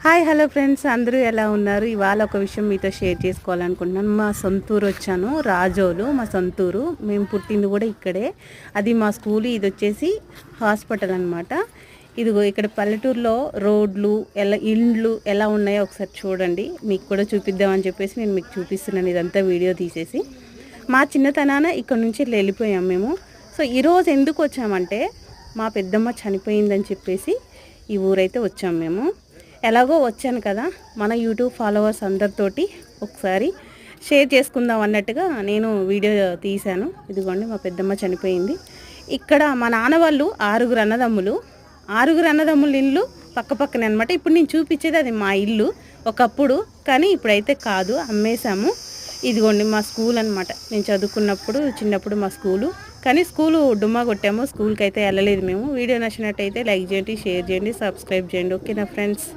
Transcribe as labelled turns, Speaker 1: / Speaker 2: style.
Speaker 1: Hi hello friends, అందరూ ఎలా ఉన్నారు? ఇవాళ ఒక విషయం మీతో షేర్ చేసుకోవాలనుకుంటున్నాను. మా సొంతూరు వచ్చాను, రాజోలు మా సొంతూరు. మేము పుట్టింది కూడా ఇక్కడే. అది మా స్కూల్, ఇది వచ్చేసి హాస్పిటల్ అనమాట. ఇదిగో ఇక్కడ పల్లెటూరులో రోడ్లు ఇండ్లు ఎలా ఉన్నాయో ఒకసారి చూడండి. మీకు కూడా చూపిద్దామని చెప్పేసి నేను మీకు చూపిస్తున్నాను. ఇదంతా వీడియో తీసేసి మా చిన్నతనాన ఇక్కడ నుంచి వెళ్ళిపోయాం మేము. సో ఈరోజు ఎందుకు వచ్చామంటే, మా పెద్దమ్మ చనిపోయిందని చెప్పేసి ఈ ఊరైతే వచ్చాం మేము. ఎలాగో వచ్చాను కదా, మన యూట్యూబ్ ఫాలోవర్స్ అందరితోటి ఒకసారి షేర్ చేసుకుందాం అన్నట్టుగా నేను వీడియో తీశాను. ఇదిగోండి, మా పెద్దమ్మ చనిపోయింది. ఇక్కడ మా నాన్న వాళ్ళు ఆరుగురు అన్నదమ్ముల ఇల్లు పక్క పక్కనే అనమాట. ఇప్పుడు నేను చూపించేది అది మా ఇల్లు ఒకప్పుడు, కానీ ఇప్పుడైతే కాదు, అమ్మేశాము. ఇదిగోండి మా స్కూల్ అనమాట. నేను చదువుకున్నప్పుడు చిన్నప్పుడు మా స్కూలు, కానీ స్కూలు డుమ్మా కొట్టాము. స్కూల్కి అయితే వెళ్ళలేదు మేము. వీడియో నచ్చినట్టయితే లైక్ చేయండి, షేర్ చేయండి, సబ్స్క్రైబ్ చేయండి. ఓకేనా ఫ్రెండ్స్?